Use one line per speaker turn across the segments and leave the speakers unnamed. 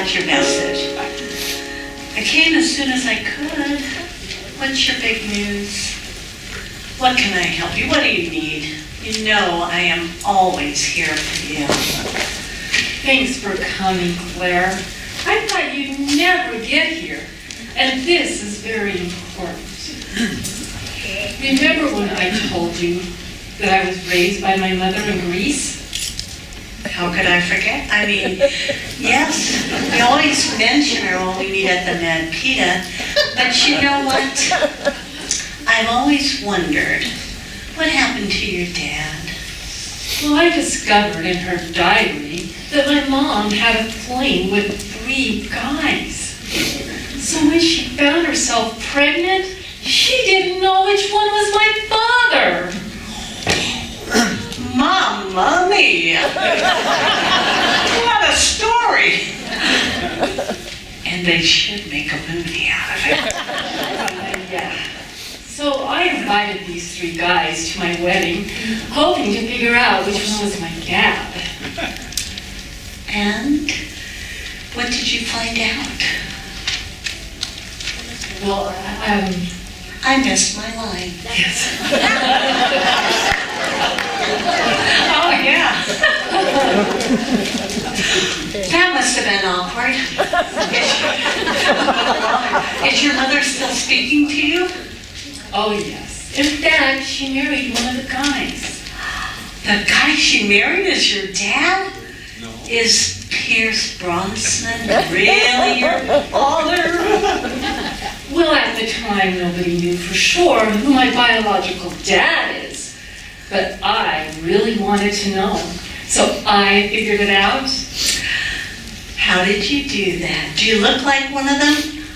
got your message. I came as soon as I could. What's your big news? What can I help you? What do you need? You know I am always here for you.
Thanks for coming, Claire. I thought you'd never get here, and this is very important. Remember when I told you that I was raised by my mother in Greece?
How could I forget? I mean, yes, we always mention her when we meet at the Mad Pita, but you know what? I've always wondered, what happened to your dad?
Well, I discovered in her diary that my mom had a fling with 3 guys. So when she found herself pregnant, she didn't know which one was my father.
Mamma-Mia! What a story! And they should make a movie out of it.
Yeah. So I invited these 3 guys to my wedding, hoping to figure out which one was my dad.
And what did you find out?
Well,
I missed my line.
yes.
Oh, yeah. That must have been awkward. Is your mother still speaking to you?
Oh, yes. In fact, she married one of the guys.
The guy she married is your dad? No. Is Pierce Bronson really your father?
Well, at the time, nobody knew for sure who my biological dad is. But I really wanted to know. So I figured it out.
How did you do that? Do you look like one of them?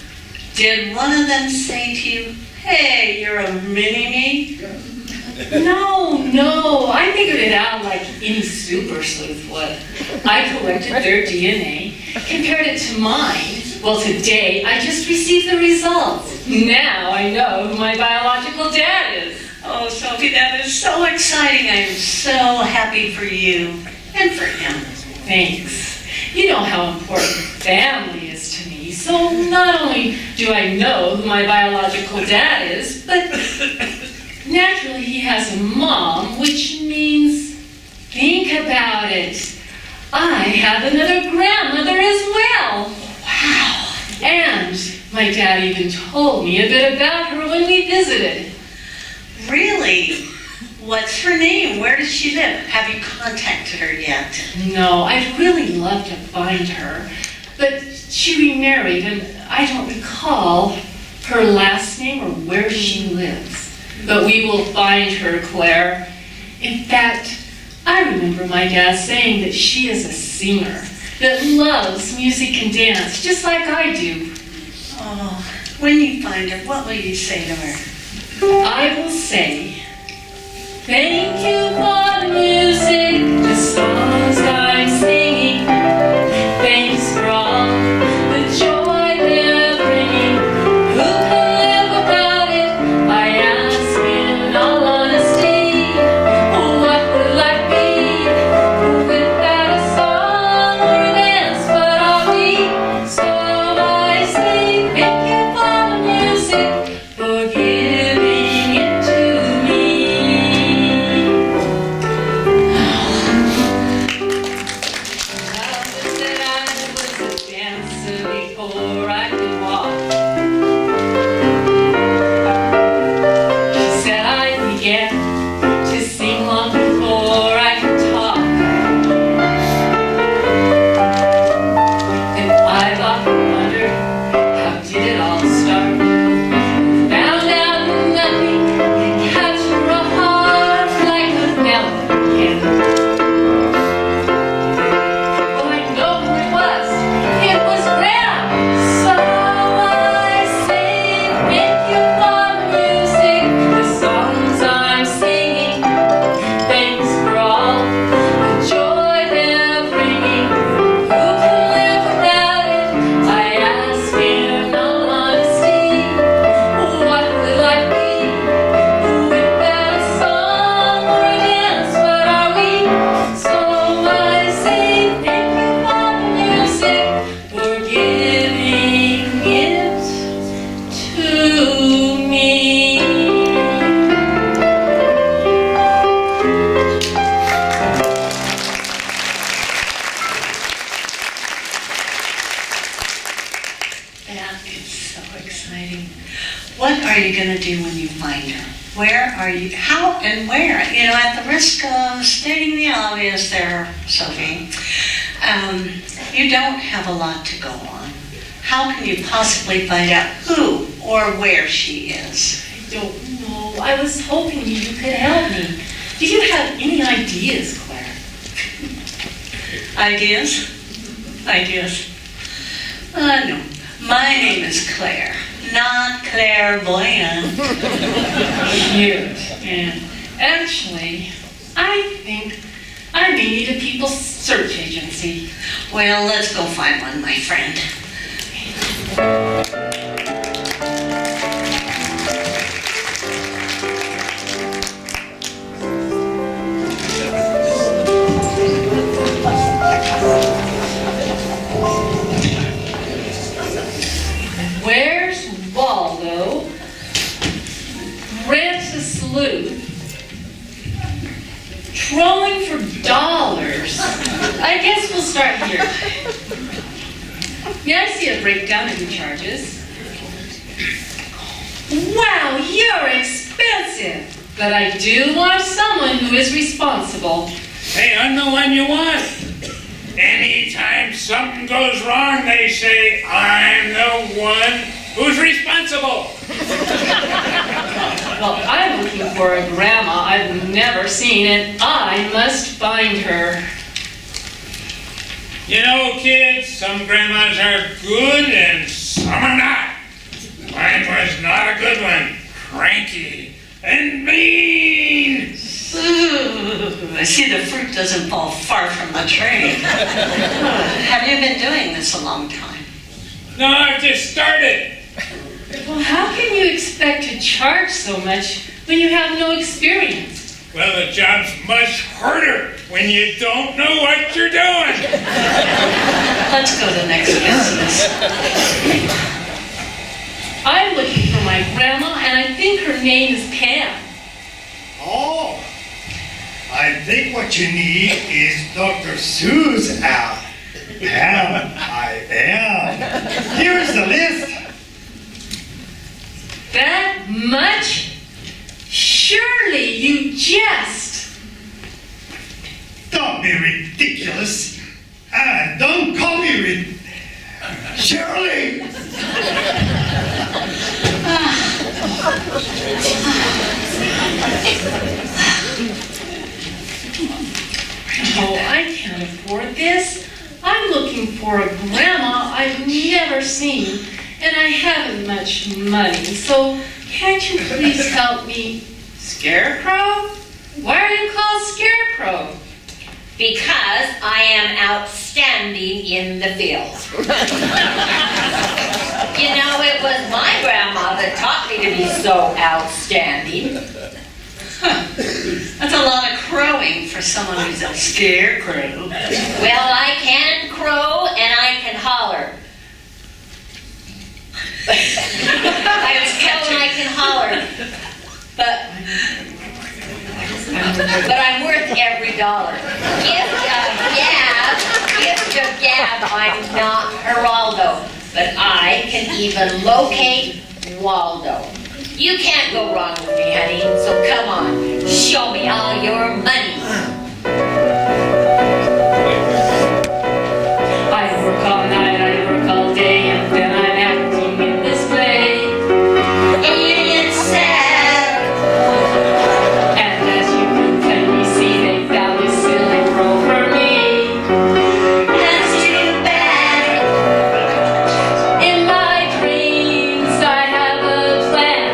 Did one of them say to you, "Hey, you're a mini-me"?
No, I figured it out like any super sleuth would. I collected their DNA, compared it to mine. Well, today I just received the results. Now I know who my biological dad is.
Oh, Sophie, that is so exciting. I am so happy for you and for him.
Thanks. You know how important family is to me, so not only do I know who my biological dad is, but naturally he has a mom, which means, think about it, I have another grandmother as well.
Wow.
And my dad even told me a bit about her when we visited.
Really? What's her name? Where does she live? Have you contacted her yet?
No, I'd really love to find her, but she remarried and I don't recall her last name or where she lives. But we will find her, Claire. In fact, I remember my dad saying that she is a singer that loves music and dance, just like I do.
Oh, when you find her, what will you say to her?
I will say, thank you for the music, the songs I'm singing. Thanks for all the joy they're bringing. Who can live without it? I ask in all honesty. What would life be without a song or a dance? What are we? So I say, thank you for the music, for giving it to me.
are you going to do when you find her? Where are you, how and where? You know, at the risk of stating the obvious there, Sophie, you don't have a lot to go on. How can you possibly find out who or where she is?
I don't know. I was hoping you could help me. Do you have any ideas, Claire?
Ideas? Ideas? No. My name is Claire, not clairvoyant.
Cute. And actually, I think I may need a people's search agency.
Well, let's go find one, my friend.
Where's Waldo? Grant's a sleuth. Trolling for dollars. I guess we'll start here. May I see a breakdown of your charges? Wow, you're expensive! But I do want someone who is responsible.
Hey, I'm the one you want. Anytime something goes wrong, they say, I'm the one who's responsible.
Well, I'm looking for a grandma I've never seen, and I must find her.
You know, kids, some grandmas are good and some are not. Mine was not a good one. Cranky and mean.
Ooh, I see the fruit doesn't fall far from the tree. Have you been doing this a long time?
No, I've just started.
Well, how can you expect to charge so much when you have no experience?
Well, the job's much harder when you don't know what you're doing.
Let's go to next business.
I'm looking for my grandma, and I think her name is Pam.
Oh, I think what you need is Dr. Sue's Pam, I am. Here's the list.
That much? Surely you jest.
Don't be ridiculous. And don't call me Shirley.
Oh, I can't afford this. I'm looking for a grandma I've never seen, and I haven't much money, so can't you please help me? Scarecrow? Why are you called Scarecrow?
Because I am outstanding in the field. You know, it was my grandma that taught me to be so outstanding.
That's a lot of crowing for someone who's a scarecrow.
Well, I can crow and I can holler. I was crow and I can holler. But I'm worth every dollar. Gift of gab, I'm not Geraldo. But I can even locate Waldo. You can't go wrong with me, honey, so come on, show me all your money.
I work all night, I work all day, and then I'm acting in this play.
It's sad.
And as you can plainly see, they found this silly role for me.
That's too bad.
In my dreams, I have a plan.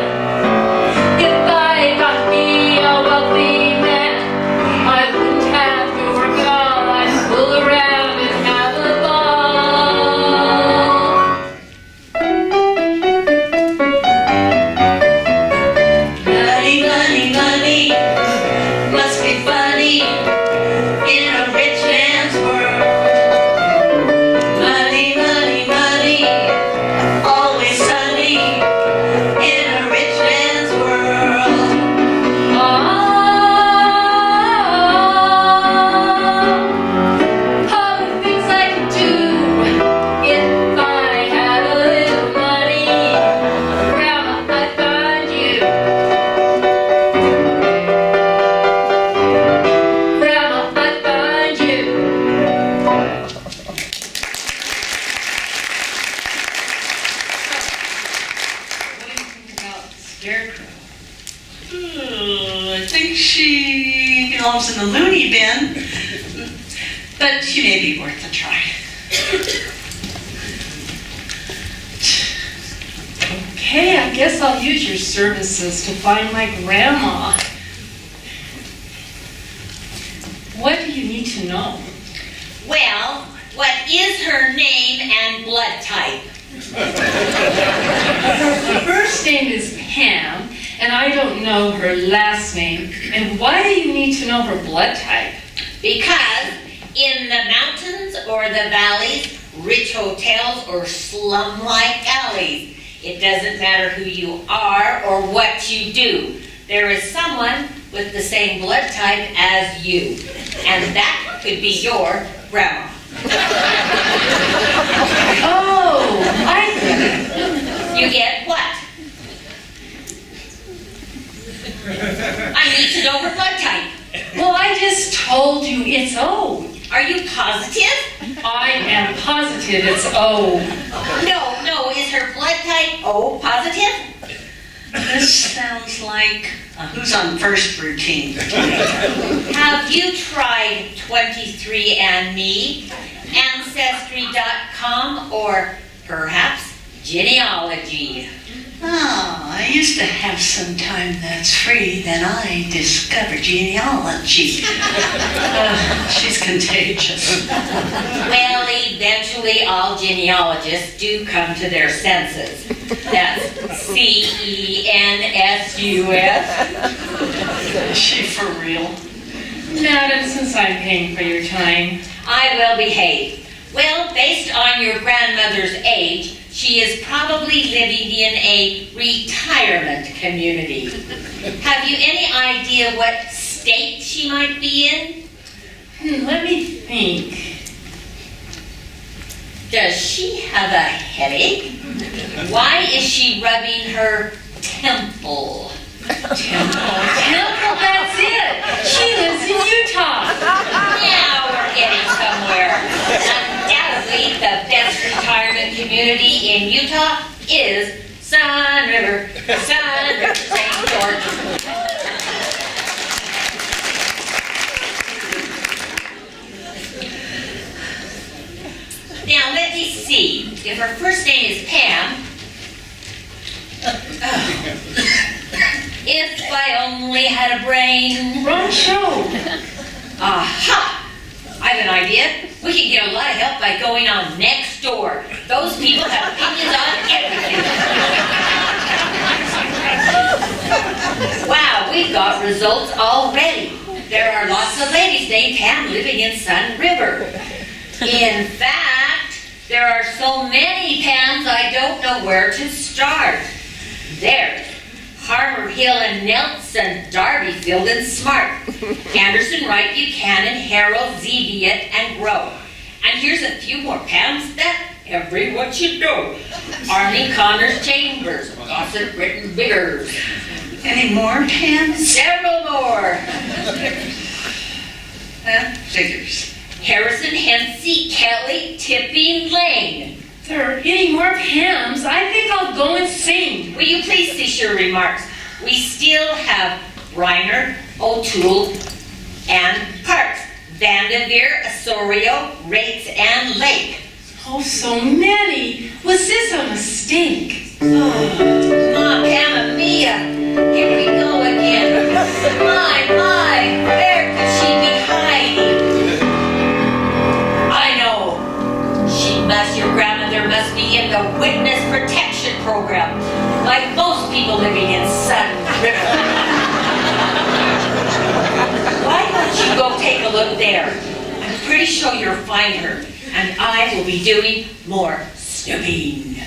If I got me a wealthy man,
the loony bin, but she may be worth a try.
Okay, I guess I'll use your services to find my grandma. What do you need to know?
Well, what is her name and blood type?
Her first name is Pam, and I don't know her last name. And why do you need to know her blood type?
Because in the mountains or the valleys, rich hotels or slum-like alleys, it doesn't matter who you are or what you do. There is someone with the same blood type as you. And that could be your grandma.
Oh, I get it.
You get what? I need to know her blood type.
Well, I just told you it's O.
Are you positive?
I am positive it's O.
No, is her blood type O positive?
This sounds like a Who's on First routine.
Have you tried 23andMe, Ancestry.com, or perhaps genealogy?
Oh, I used to have some time that's free, then I discovered genealogy. She's contagious.
Well, eventually all genealogists do come to their senses. That's CENSUS.
Is she for real?
Madam, since I'm paying for your time.
I will behave. Well, based on your grandmother's age, she is probably living in a retirement community. Have you any idea what state she might be in?
Let me think.
Does she have a headache? Why is she rubbing her temple?
Temple, that's it. She lives in Utah.
Now we're getting somewhere. Undoubtedly, the best retirement community in Utah is Sun River, St. George. Now let me see. If her first name is Pam, if I only had a brain.
Wrong show.
Aha! I have an idea. We can get a lot of help by going on next door. Those people have opinions on everything. Wow, we've got results already. There are lots of ladies named Pam living in Sun River. In fact, there are so many Pams I don't know where to start. There's Harmer Hill and Nelson, Darbyfield and Smart, Anderson, Wright, Buchanan, Harold, Zeviot, and Grove. And here's a few more Pams that everyone should know. Army, Connors, Chambers, Gossett, Britton, Biggers.
Any more, Pam?
Several more.
Figures.
Harrison, Hensey, Kelly, Tipping, Lane.
There are any more Pams? I think I'll go insane.
Will you please cease your remarks? We still have Reiner, O'Toole, and Parks, Vanderveer, Osorio, Rates, and Lake.
Oh, so many. Was this a mistake?
Gramma-Mia, here we go again. My, where could she be hiding? I know. Your grandmother must be in the witness protection program, like most people living in Sun River. Why don't you go take a look there? I'm pretty sure you'll find her, and I will be doing more snooping.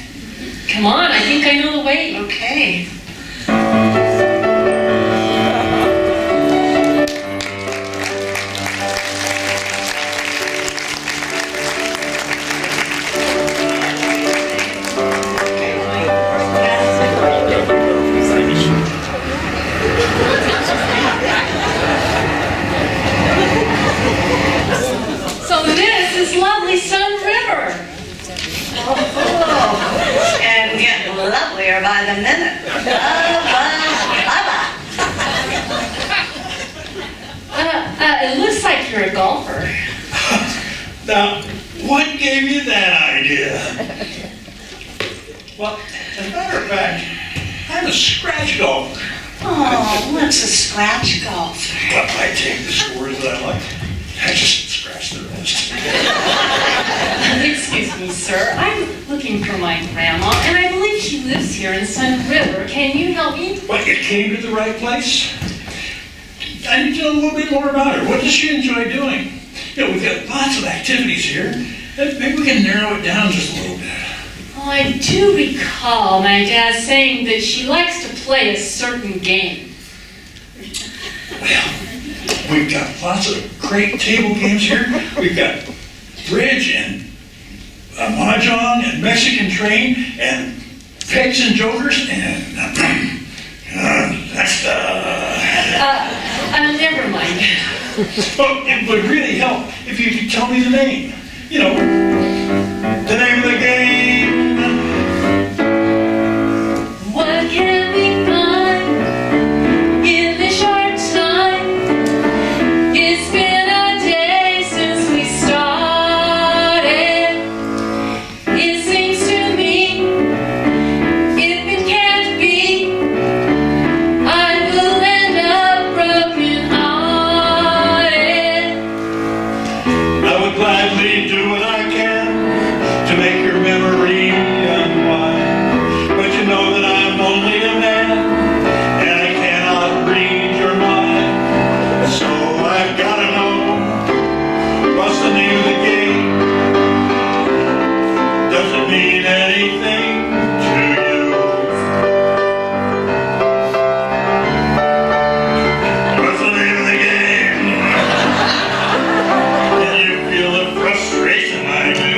Come on, I think I know the way.
Okay.
So this is lovely Sun River.
And getting lovelier by the minute.
you're a golfer.
Now, what gave you that idea? Well, as a matter of fact, I'm a scratch golfer.
Oh, what's a scratch golfer?
Well, I take the scores that I like. I just scratch the rest.
Excuse me, sir. I'm looking for my grandma, and I believe she lives here in Sun River. Can you help me?
Well, you came to the right place. I need to know a little bit more about her. What does she enjoy doing? You know, we've got lots of activities here. Maybe we can narrow it down just a little bit.
Well, I do recall my dad saying that she likes to play a certain game.
Well, we've got lots of great table games here. We've got bridge and mahjong and Mexican train and pegs and jokers and that's
Never mind.
Oh, it would really help if you could tell me the name. You know, the name of the game.
What can we find in the short time? It's been a day since we started. It seems to me, if it can't be, I will end up broken-hearted.
I would gladly do what I can to make your memory unwind. But you know that I'm only a man, and I cannot read your mind. So I've gotta know, what's the name of the game? Does it mean anything to you? What's the name of the game? Can you feel the frustration I do?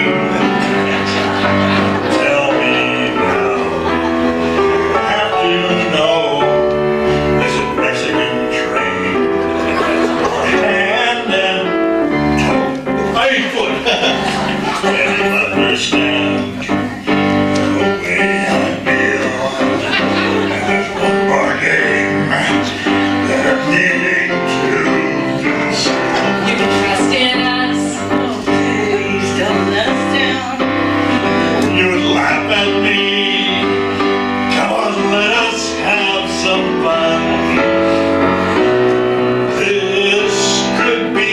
Tell me now. I have to know. Is it Mexican train? Or hand and toe? Right foot. Can you understand the way I feel? There's one more game that I'm needing to do.
You can trust in us.
Please don't let us down.
You would laugh at me. Come on, let us have some fun. This could be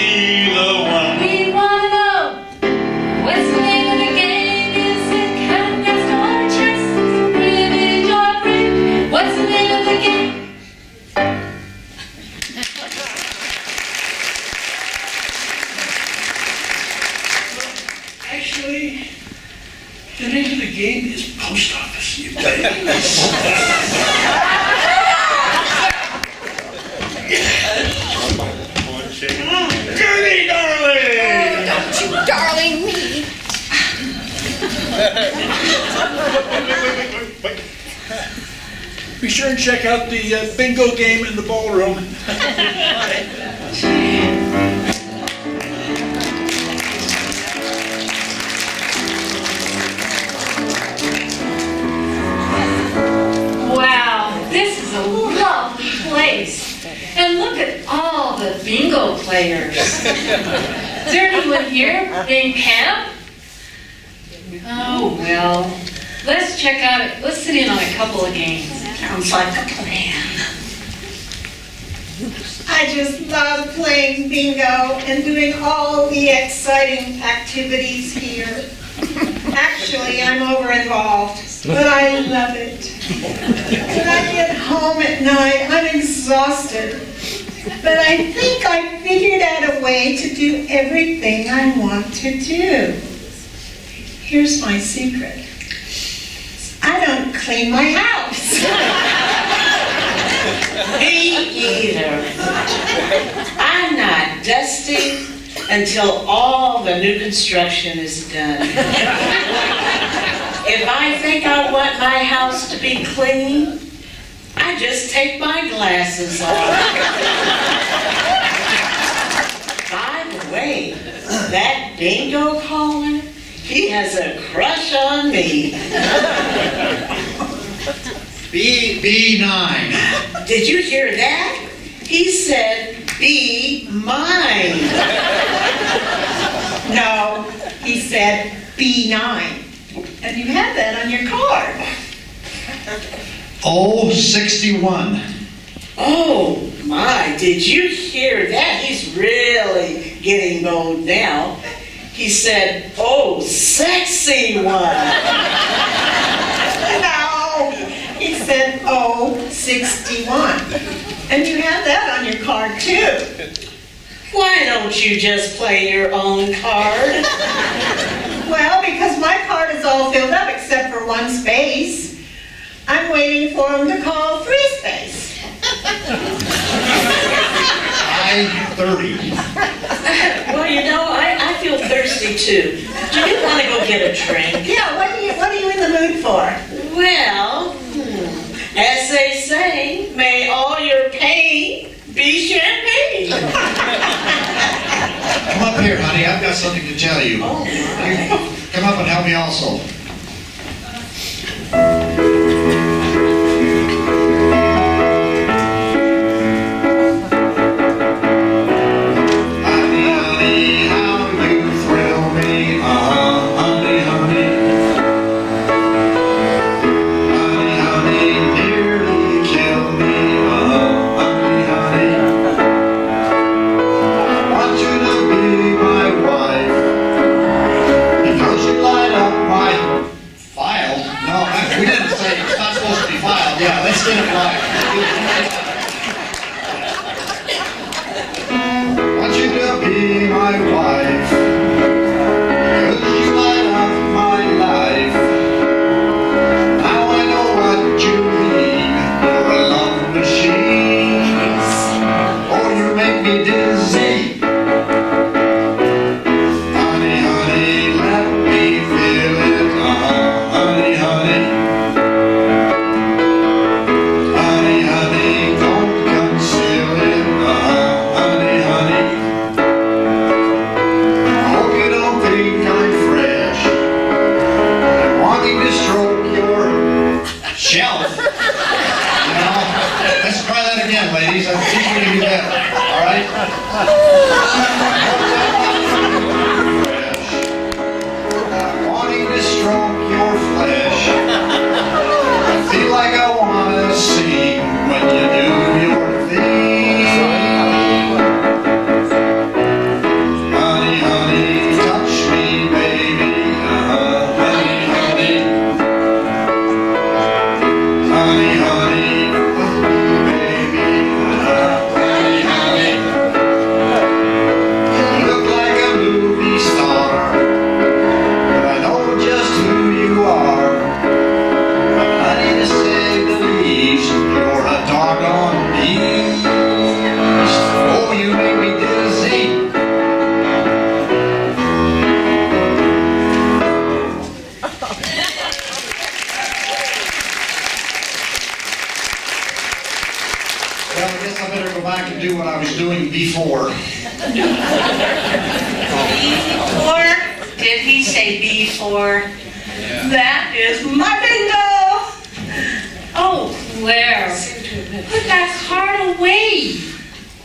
the one.
We wanna know, what's the name of the game? Is it canvas or chess? Cribbage or bridge? What's the name of the game?
Actually, the name of the game is Post Office, you bet. Gertie, darling!
Don't you darling me.
Wait. Be sure and check out the bingo game in the ballroom.
Wow, this is a lovely place. And look at all the bingo players. Is there anyone here named Pam? Oh, well, let's check out it. Let's sit in on a couple of games.
Sounds like a plan.
I just love playing bingo and doing all the exciting activities here. Actually, I'm over-involved, but I love it. When I get home at night, I'm exhausted. But I think I figured out a way to do everything I want to do. Here's my secret. I don't clean my house.
Me either. I'm not dusting until all the new construction is done. If I think I want my house to be clean, I just take my glasses off. By the way, that bingo caller, he has a crush on me.
B9.
Did you hear that? He said be mine.
No, he said B9. And you had that on your card.
Oh, 61.
Oh my, did you hear that? He's really getting bold now. He said, oh, sexy one.
No, he said, oh, 61. And you had that on your card too.
Why don't you just play your own card?
Well, because my card is all filled up except for one space. I'm waiting for him to call free space.
I-30.
Well, you know, I feel thirsty too. Do you want to go get a drink?
Yeah, what are you in the mood for?
Well, as they say, may all your pain be champagne.
Come up here, honey. I've got something to tell you.
Oh, my.
Come up and help me also. Honey, how you thrill me. Honey, honey. Honey, nearly kill me. Honey, honey. Want you to be my wife because you light up my file. No, we didn't say it's not supposed to be filed. Yeah, let's get it right. Want you to be my wife because you light up my life. Now I know what you mean. You're a love machine. Oh, you make me dizzy. Honey, honey, let me feel it. Honey, honey. Honey, honey, don't conceal it. Honey, honey. Hope you don't think I'm fresh. I'm wanting to stroke your shelf. You know, let's try that again, ladies. I think we can do better. All right? I'm wanting to stroke your flesh. I feel like I wanna sing when you do your thing. Honey, honey, touch me, baby. Honey, honey. Honey, honey, baby. Honey, honey. You look like a movie star, but I know just who you are. Honey, to say the least, you're a doggone beast. Oh, you make me dizzy. Well, I guess I better go back and do what I was doing before.
B4? Did he say B4? That is my bingo!
Oh, Claire, put that card away.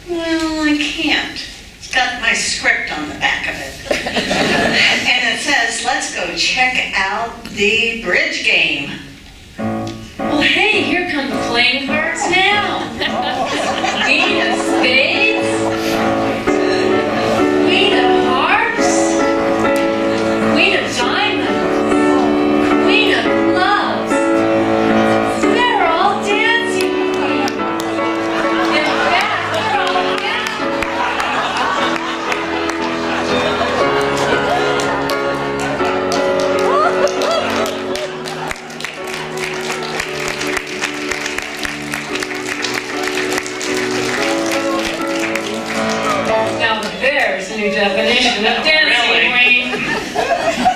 Well, I can't. It's got my script on the back of it. And it says, let's go check out the bridge game.
Well, hey, here come the playing cards now. Queen of spades, queen of hearts, queen of diamonds, queen of clubs. They're all dancing queens. In fact, they're all dancing. Now there's a new definition of dancing queen.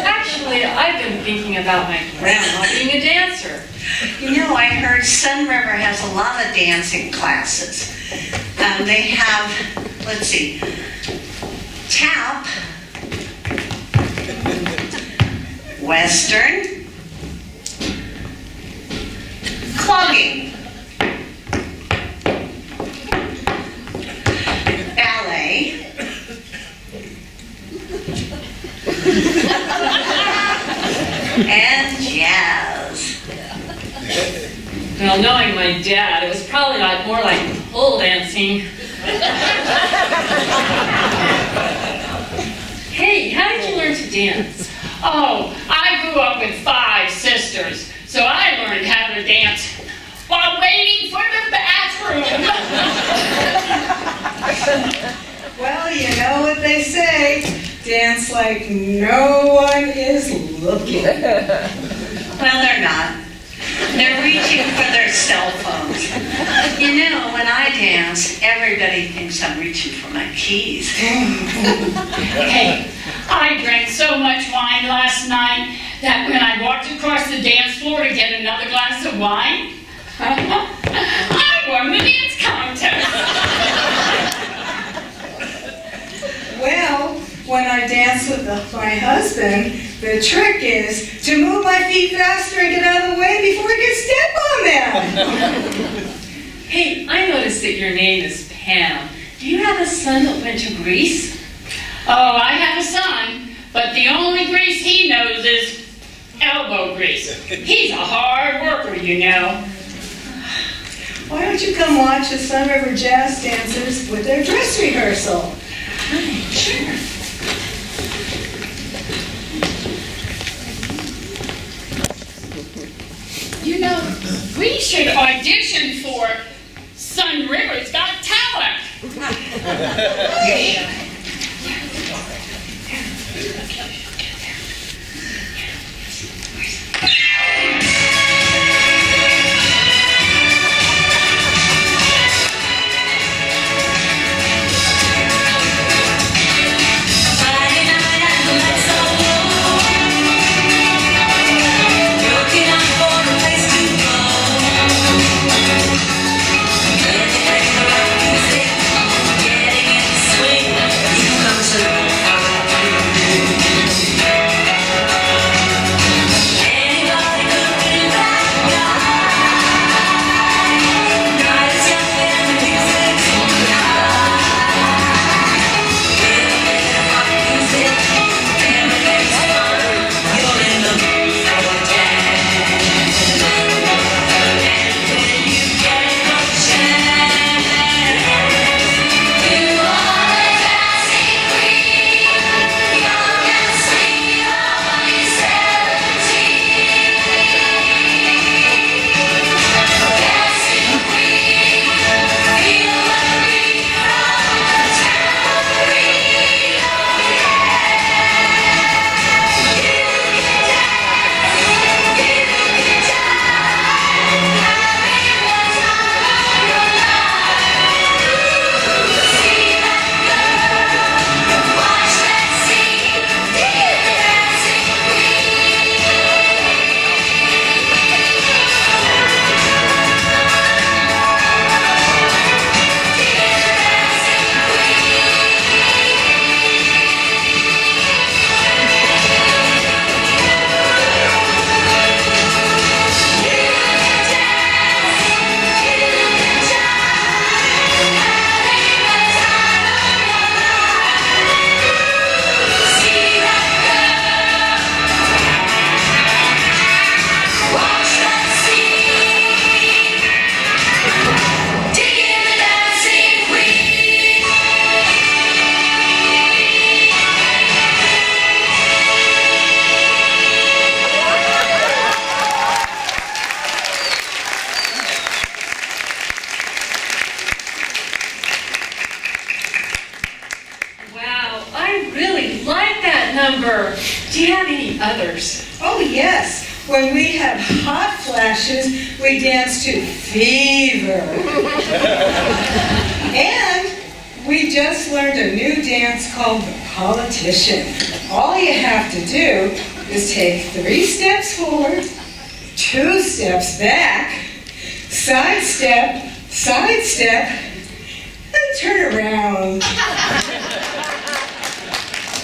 Actually, I've been thinking about my grandma being a dancer.
You know, I heard Sun River has a lot of dancing classes. They have, let's see, tap, Western, clogging. And jazz.
Well, knowing my dad, it was probably more like pole dancing. Hey, how did you learn to dance?
Oh, I grew up with 5 sisters, so I learned how to dance while waiting for the bathroom.
Well, you know what they say, dance like no one is looking.
Well, they're not. They're reaching for their cell phones. You know, when I dance, everybody thinks I'm reaching for my keys.
Hey, I drank so much wine last night that when I walked across the dance floor to get another glass of wine, I won the dance contest.
Well, when I dance with my husband, the trick is to move my feet faster and get out of the way before I get step on them.
Hey, I noticed that your name is Pam. Do you have a son that went to Greece?
Oh, I have a son, but the only grease he knows is elbow grease. He's a hard worker, you know.
Why don't you come watch the Sun River Jazz dancers with their dress rehearsal?
Sure.
You know, we should audition for Sun River's Got Talent.
number. Do you have any others?
Oh, yes. When we have hot flashes, we dance to Fever. And we just learned a new dance called the Politician. All you have to do is take 3 steps forward, 2 steps back, side step, and turn around.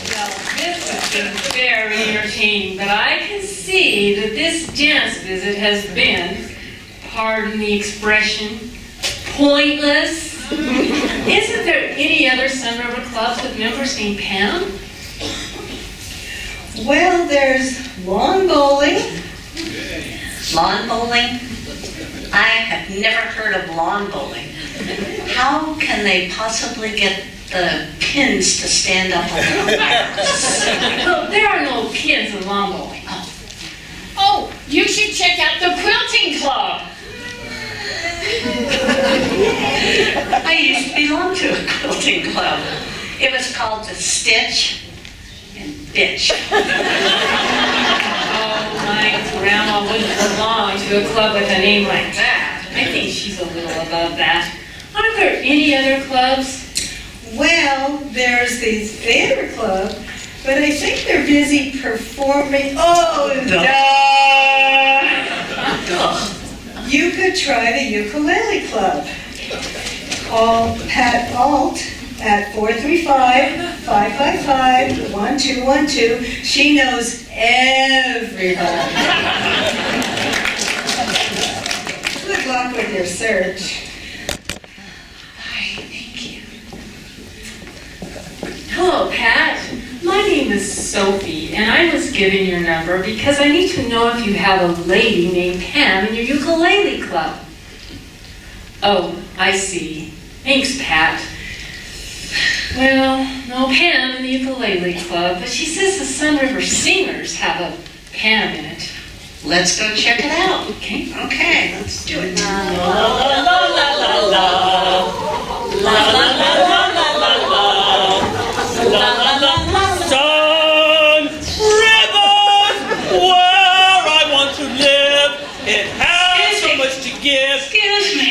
Well, this has been very entertaining, but I can see that this dance visit has been, pardon the expression, pointless. Isn't there any other Sun River clubs with members named Pam?
Well, there's lawn bowling.
Lawn bowling? I have never heard of lawn bowling. How can they possibly get the pins to stand up on their arms?
Well, there are no pins in lawn bowling. Oh, you should check out the quilting club.
I used to belong to a quilting club. It was called the Stitch and Bitch.
Oh, my grandma wouldn't belong to a club with a name like that. I think she's a little above that. Aren't there any other clubs?
Well, there's the theater club, but I think they're busy performing. Oh, duh! You could try the ukulele club. Call Pat Alt at 435-555-1212. She knows everybody. Good luck with your search.
Thank you.
Hello, Pat. My name is Sophie, and I was given your number because I need to know if you have a lady named Pam in your ukulele club. Oh, I see. Thanks, Pat. Well, no Pam in the ukulele club, but she says the Sun River Singers have a Pam in it.
Let's go check it out.
Okay.
Okay, let's do it.
Sun River, where I want to live. It has so much to give.
Excuse me.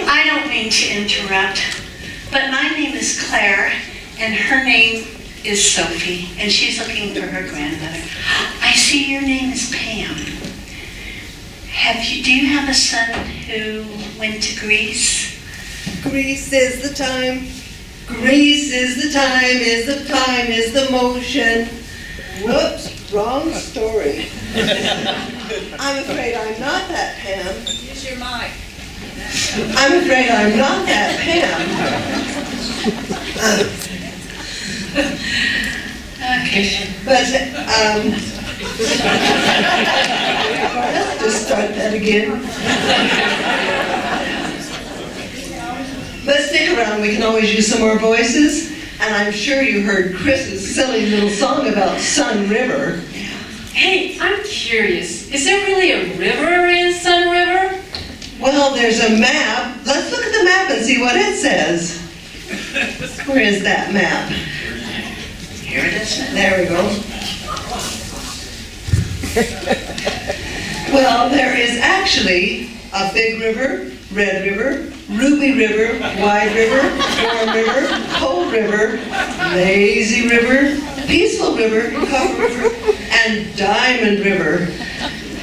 I don't mean to interrupt, but my name is Claire, and her name is Sophie, and she's looking for her grandmother. I see your name is Pam. Do you have a son who went to Greece?
Greece is the time. Greece is the time, is the time, is the motion. Whoops, wrong story. I'm afraid I'm not that Pam.
Use your mic.
I'm afraid I'm not that Pam.
Okay.
But, let's just start that again. But stick around, we can always use some more voices. And I'm sure you heard Chris's silly little song about Sun River.
Hey, I'm curious. Is there really a river in Sun River?
Well, there's a map. Let's look at the map and see what it says. Where is that map?
Here it is.
There we go. Well, there is actually a Big River, Red River, Ruby River, Wide River, Warm River, Cold River, Lazy River, Peaceful River, Cup River, and Diamond River.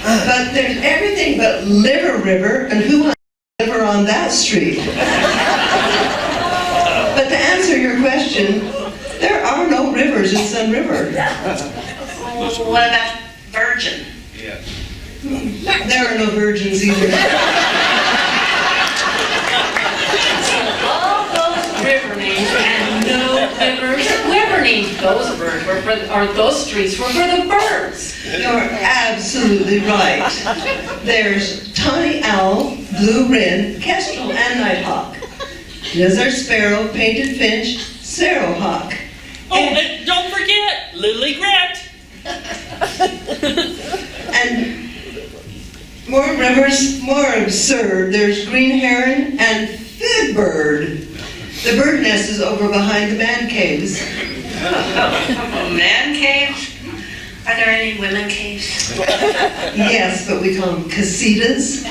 But there's everything but Liver River, and who wants to live on that street? But to answer your question, there are no rivers in Sun River.
What about Virgin?
There are no virgins either.
All those river names and no rivers. Whoever named those birds those streets were for the birds.
You're absolutely right. There's Tawny Owl, Blue Wren, Kestrel, and Nighthawk. Lizard Sparrow, Painted Finch, Sparrowhawk.
Oh, and don't forget Little Egret.
And more rivers, more absurd. There's Green Heron and Fibbird. The bird nest is over behind the man caves.
Man caves? Are there any women caves?
Yes, but we call them casitas.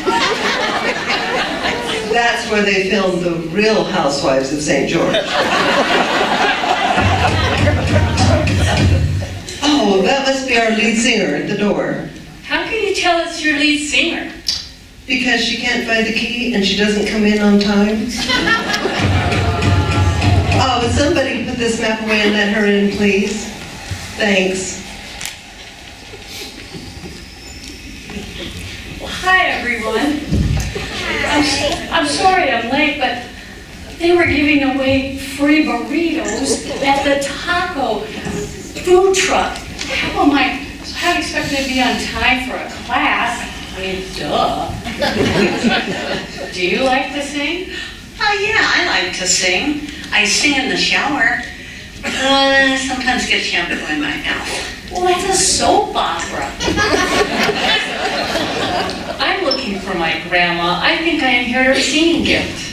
That's where they filmed The Real Housewives of St. George. Oh, that must be our lead singer at the door.
How can you tell it's your lead singer?
Because she can't find the key and she doesn't come in on time. Oh, would somebody put this map away and let her in, please? Thanks.
Hi, everyone. I'm sorry I'm late, but
They were giving away free burritos at the taco food truck. How am I expected to be on time for a class? I mean, duh. Do you like to sing?
Yeah, I like to sing. I sing in the shower. Sometimes get shampoo in my mouth.
Well, that's a soap opera. I'm looking for my grandma. I think I inherited her singing gift.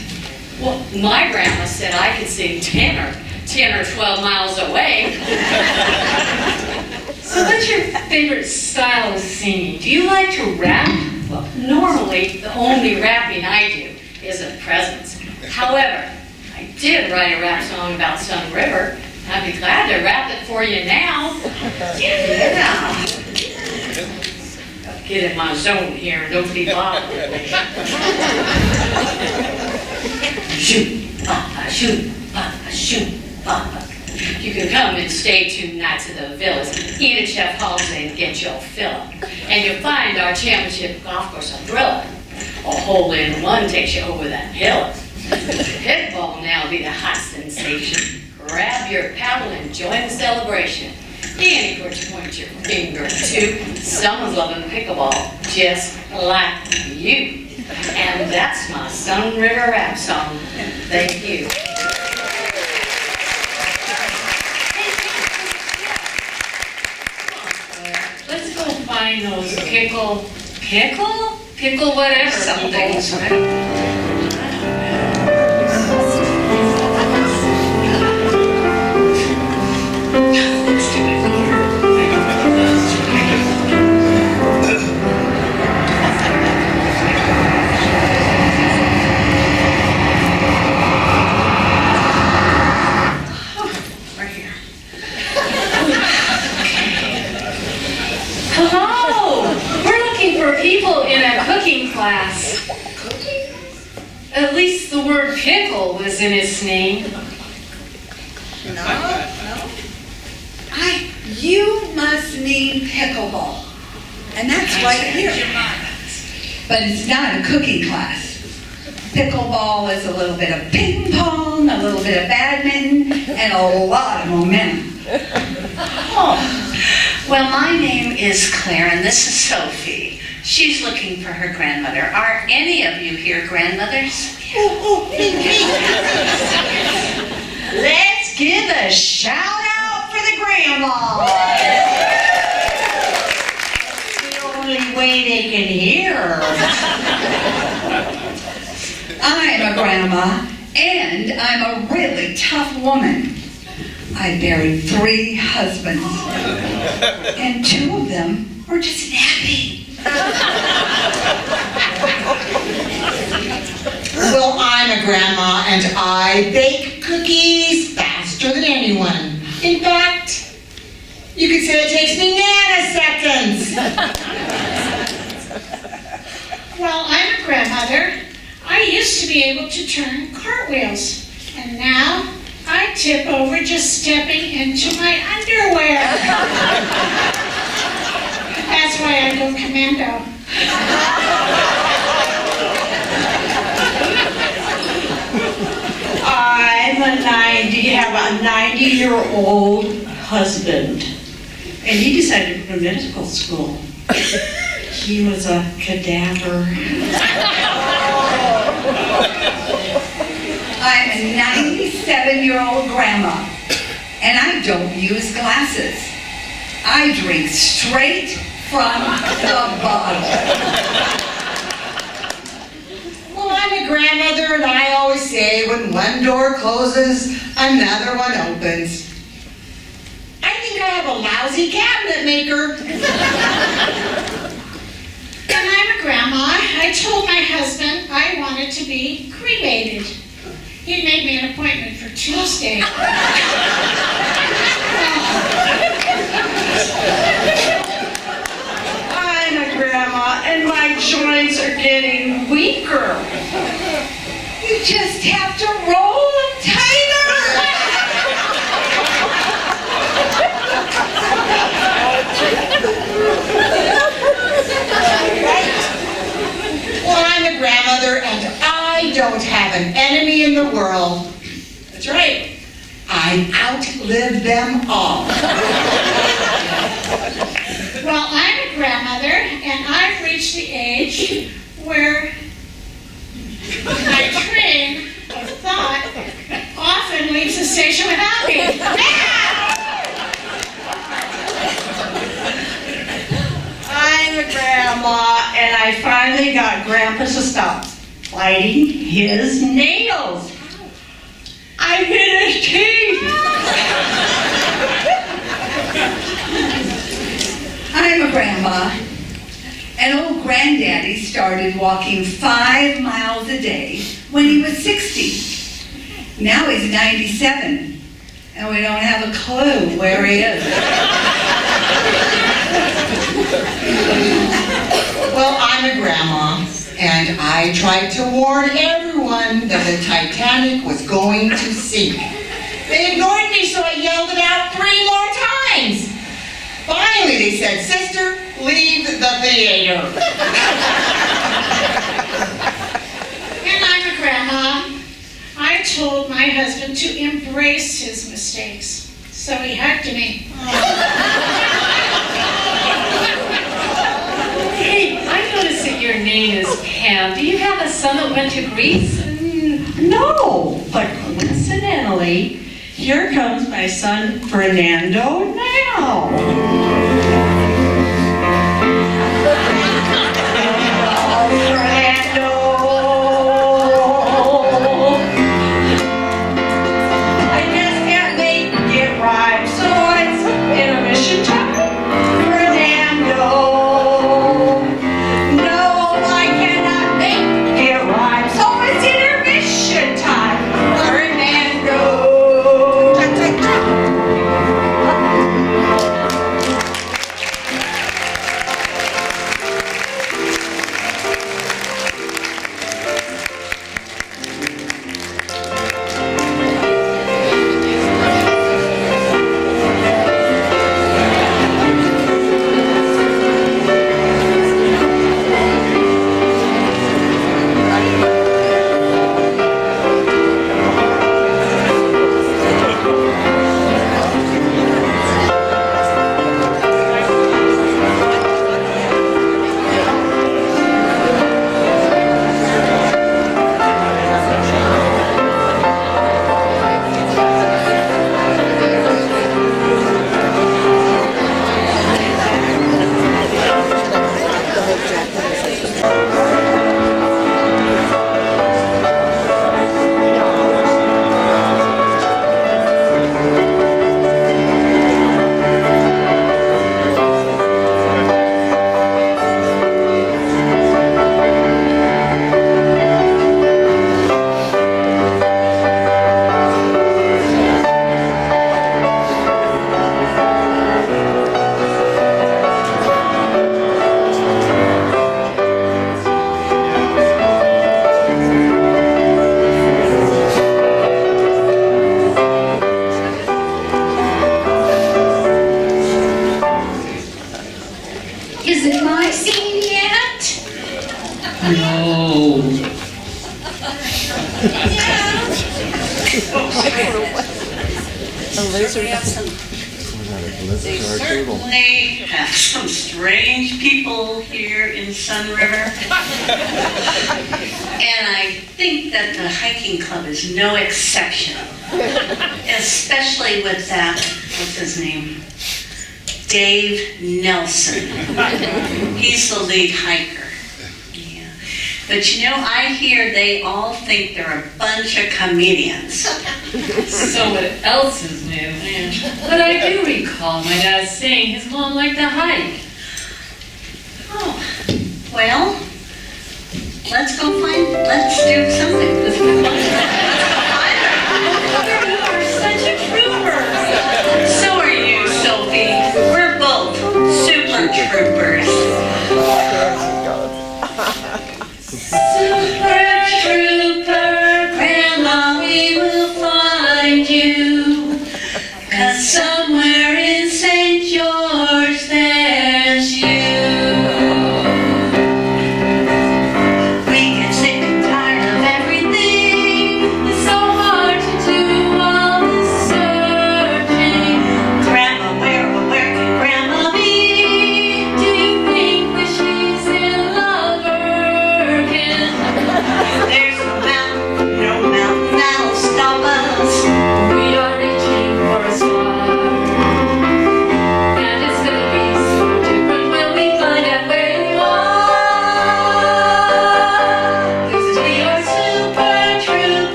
Well, my grandma said I could sing 10 or 12 miles away. So what's your favorite style of singing? Do you like to rap? Well, normally the only rapping I do is at presents. However, I did write a rap song about Sun River. I'd be glad to rap it for you now.
Yeah.
Get in my zone here and don't be bothering me. Shoot, papa, shoot, papa, shoot, papa. You can come and stay 2 nights at the villas, eat at Chef Hall's and get your fill. And you'll find our championship golf course a thriller. A hole-in-one takes you over that hill. Pitball now be the hot sensation. Grab your paddle and join the celebration. Any court you point your finger to, someone's loving pickleball just like you. And that's my Sun River rap song. Thank you. Let's go find those pickle whatever.
Some things, right?
People in a cooking class. At least the word pickle was in his name.
No. You must mean pickleball. And that's right here. But it's not a cooking class. Pickleball is a little bit of ping pong, a little bit of badminton, and a lot of momentum.
Oh, well, my name is Claire, and this is Sophie. She's looking for her grandmother. Are any of you here grandmothers?
Let's give a shout out for the grandma. It's the only way they can hear her. I'm a grandma, and I'm a really tough woman. I buried 3 husbands, and 2 of them were just napping.
Well, I'm a grandma and I bake cookies faster than anyone. In fact, you could say it takes me nanoseconds.
Well, I'm a grandmother. I used to be able to turn cartwheels, and now I tip over just stepping into my underwear. That's why I go commando.
have a 90-year-old husband, and he decided to go to medical school. He was a cadaver.
I'm a 97-year-old grandma, and I don't use glasses. I drink straight from the bottle.
Well, I'm a grandmother, and I always say when one door closes, another one opens. I think I have a lousy cabinet maker.
When I'm a grandma, I told my husband I wanted to be cremated. He made me an appointment for Tuesday.
I'm a grandma, and my joints are getting weaker.
You just have to roll them tighter.
Well, I'm a grandmother, and I don't have an enemy in the world. outlived them all.
Well, I'm a grandmother, and I've reached the age where my train of thought often leaves the station without me.
I'm a grandma, and I finally got Grandpa to stop biting his nails. I bit his teeth.
I'm a grandma, and old granddaddy started walking 5 miles a day when he was 60. Now he's 97, and we don't have a clue where he is.
Well, I'm a grandma, and I tried to warn everyone that the Titanic was going to sink. They ignored me, so I yelled it out 3 more times. Finally, they said, "Sister, leave the theater."
And I'm a grandma. I told my husband to embrace his mistakes, so he hugged me.
Hey, I noticed that your name is Pam. Do you have a son that went to Greece?
No, but coincidentally, here comes my son Fernando now. Fernando. I just can't make it rhyme, so it's intermission time. Fernando. No, I cannot make it rhyme, so it's intermission time. Fernando.
Is it my scene yet?
No.
They certainly have some strange people here in Sun River. And I think that the hiking club is no exception. Especially with that, what's his name? Dave Nelson. He's the lead hiker. Yeah. But you know, I hear they all think they're a bunch of comedians.
So what else is new? But I do recall my dad saying his mom liked to hike.
Oh, well, let's do something. Let's go find her. You are such a trooper. So are you, Sophie. We're both super troopers. Super trooper, Grandma, we will find you. 'Cause somewhere in St. George there's you. We get sick and tired of everything. It's so hard to do all the searching.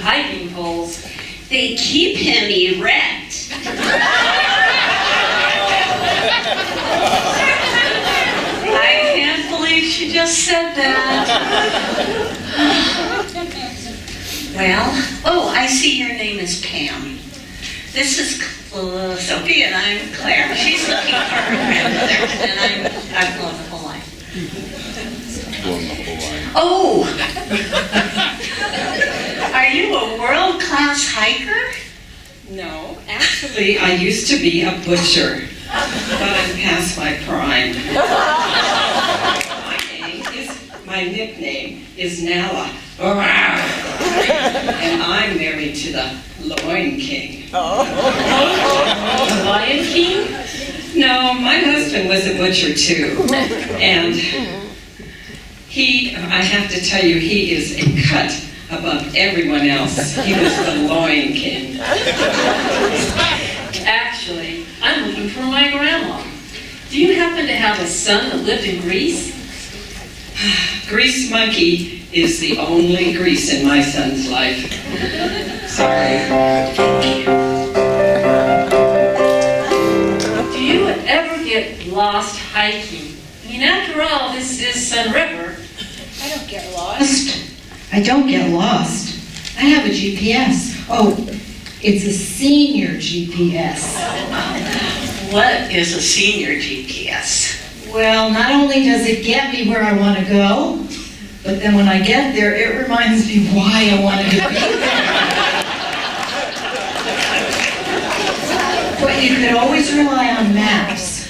hiking poles?
They keep him erect. I can't believe she just said that. Well, oh, I see your name is Pam. This is Sophie and I'm Claire. She's looking for her grandmother and I've blown the whole line. Oh! Are you a world-class hiker?
No, actually, I used to be a butcher, but I'm past my prime. My nickname is Nala, and I'm married to the Loin King.
The Lion King?
No, my husband was a butcher too, and I have to tell you, he is a cut above everyone else. He was the Loin King.
Actually, I'm looking for my grandma. Do you happen to have a son that lived in Greece?
Grease monkey is the only grease in my son's life. Sorry.
Do you ever get lost hiking? I mean, after all, this is Sun River.
I don't get lost.
I don't get lost. I have a GPS. Oh, it's a senior GPS.
What is a senior GPS?
Well, not only does it get me where I want to go, but then when I get there, it reminds me why I wanted to be there. But you could always rely on maps.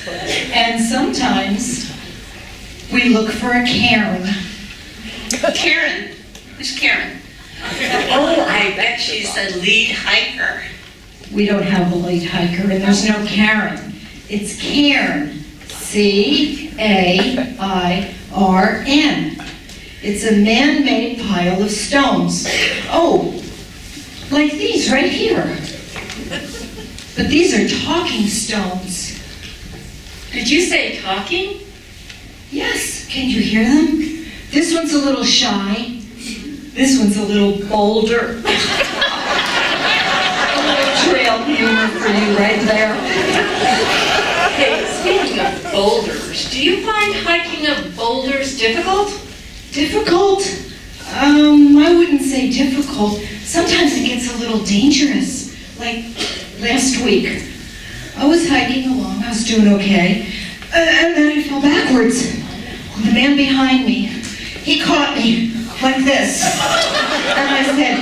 And sometimes we look for a Karen.
Karen. Who's Karen? Oh, I bet she's the lead hiker.
We don't have a lead hiker, and there's no Karen. It's Cairn. C-A-I-R-N. It's a man-made pile of stones. Oh, like these right here. But these are talking stones.
Did you say talking?
Yes, can you hear them? This one's a little shy. This one's a little bolder. A little trail humor for you right there.
Hey, speaking of boulders, do you find hiking up boulders difficult?
Difficult? I wouldn't say difficult. Sometimes it gets a little dangerous. Like last week, I was hiking along, I was doing okay, and then I fell backwards. The man behind me, he caught me like this. And I said,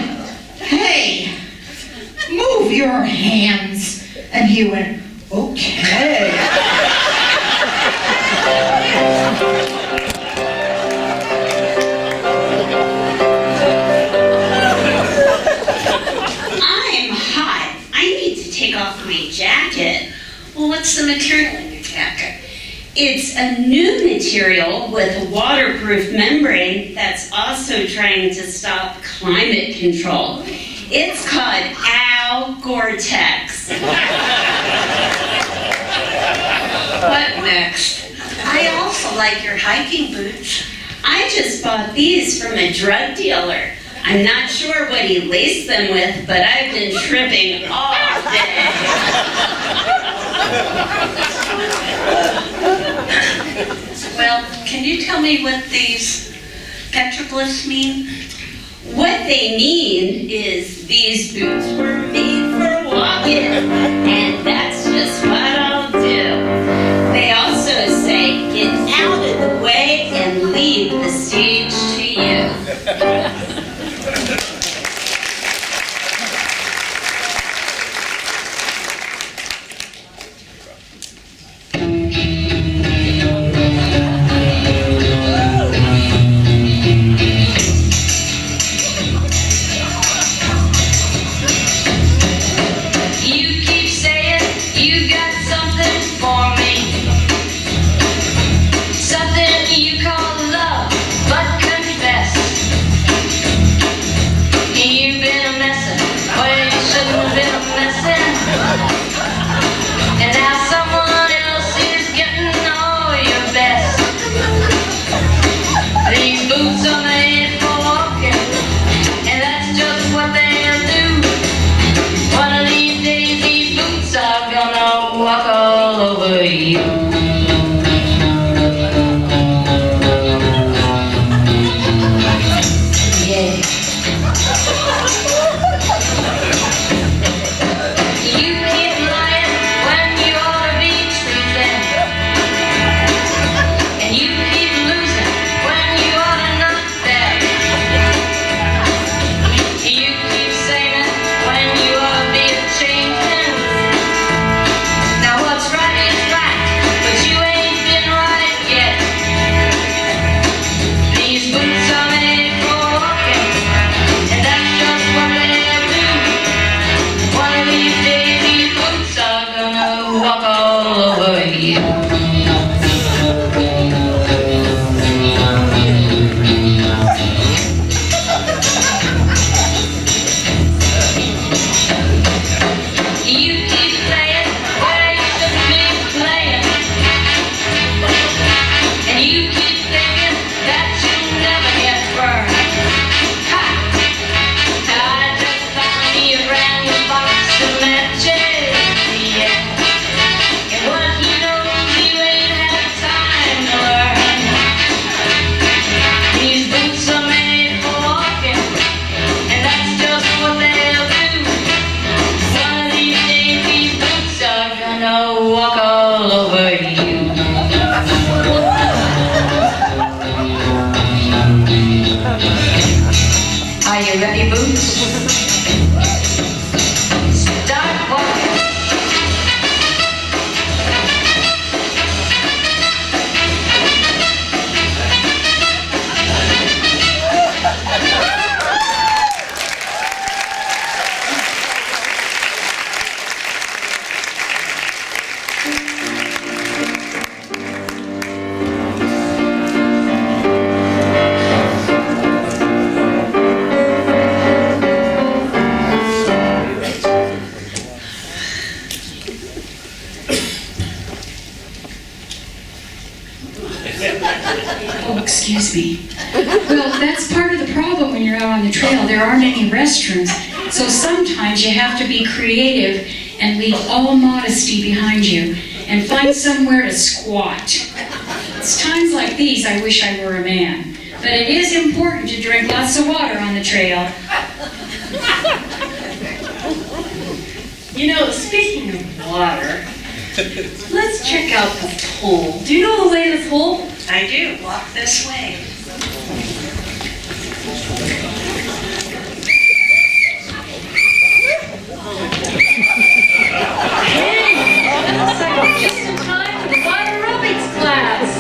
"Hey, move your hands." And he went, "Okay."
I'm hot. I need to take off my jacket. Well, what's the material in your jacket?
It's a new material with a waterproof membrane that's also trying to stop climate control. It's called Gore-Tex.
What next? I also like your hiking boots.
I just bought these from a drug dealer. I'm not sure what he laced them with, but I've been tripping all day.
Well, can you tell me what these petroglyphs mean?
What they mean is these boots were made for walking, and that's just what I'll do. They also say, get out of the way and leave the stage to you.
excuse me. Well, that's part of the problem when you're out on the trail. There aren't any restrooms. So sometimes you have to be creative and leave all modesty behind you and find somewhere to squat. It's times like these I wish I were a man. But it is important to drink lots of water on the trail.
You know, speaking of water, let's check out the pool. Do you know the way to the pool?
I do. Walk this way.
Hey, looks like we're just in time for the water aerobics class.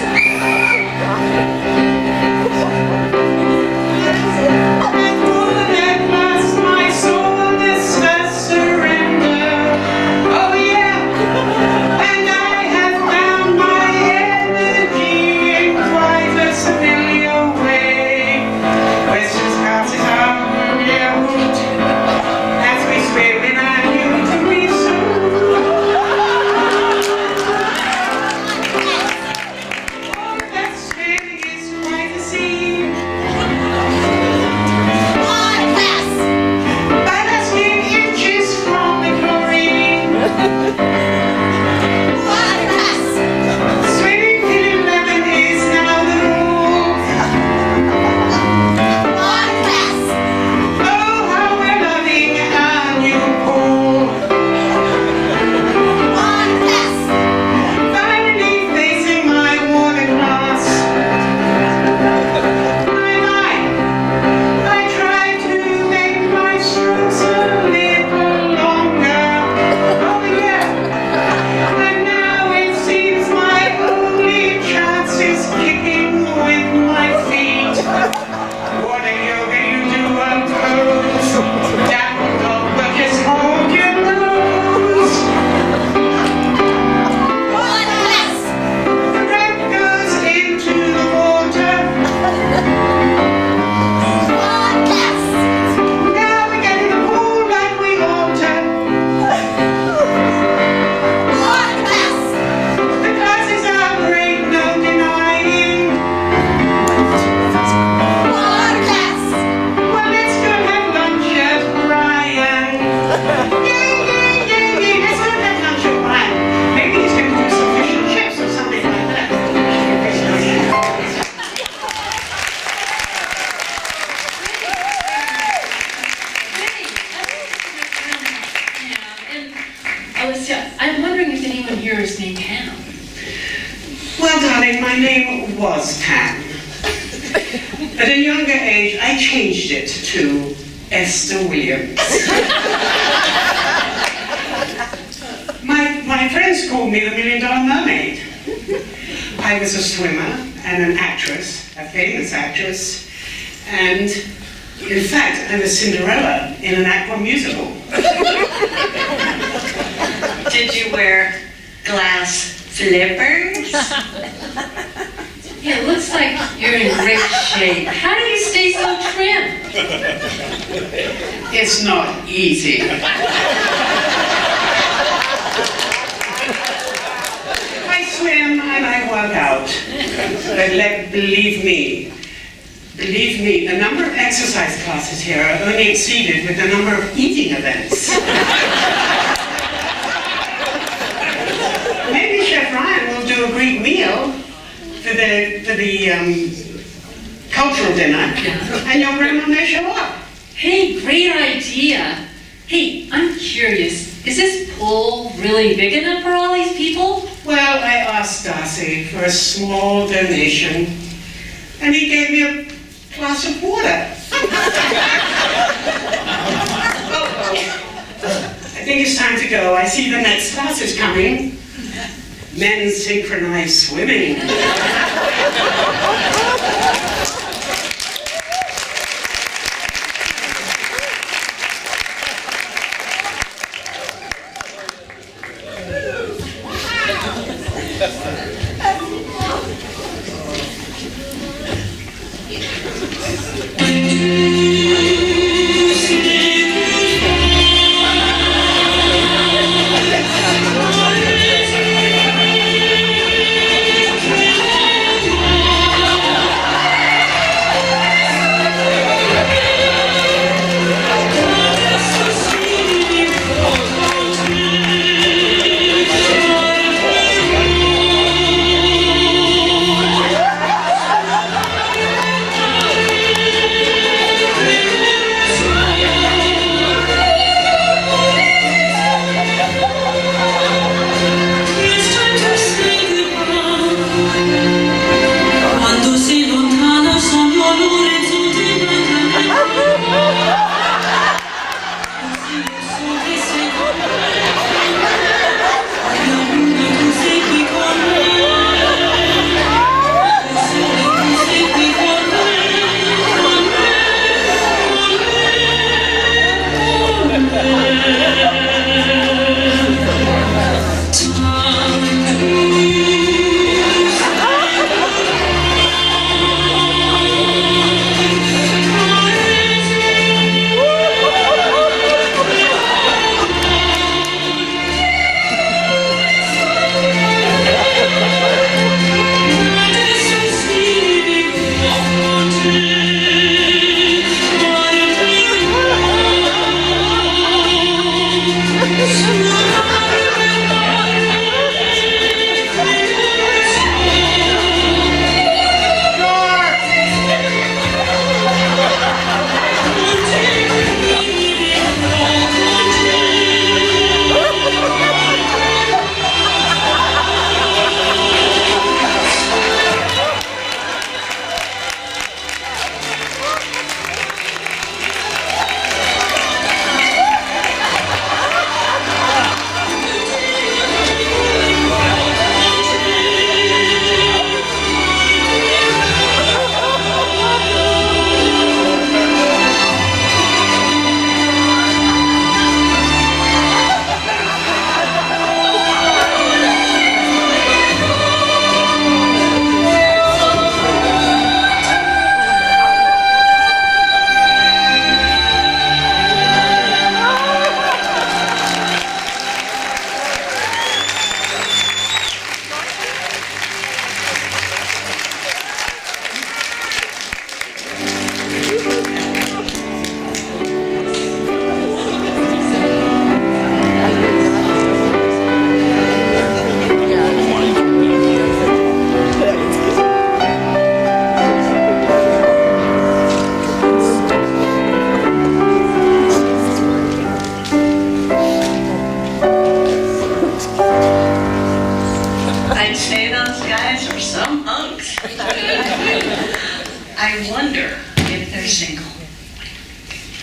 I'm wondering if anyone here is named Pam.
Well, darling, my name was Pam. At a younger age, I changed it to Esther Williams. My friends called me the $1 Million Mermaid. I was a swimmer and an actress, a famous actress, and in fact, I'm a Cinderella in an aqua musical.
Did you wear glass flippers?
Yeah, it looks like you're in great shape. How do you stay so trim?
It's not easy. I swim and I work out. But believe me, the number of exercise classes here are only exceeded with the number of eating events. Maybe Chef Ryan will do a Greek meal for the cultural dinner, and your grandma may show up.
Hey, great idea. Hey, I'm curious. Is this pool really big enough for all these people?
Well, I asked Darcy for a small donation, and he gave me a glass of water. I think it's time to go. I see the next class is coming. Men's synchronized swimming.
I wonder if they're single.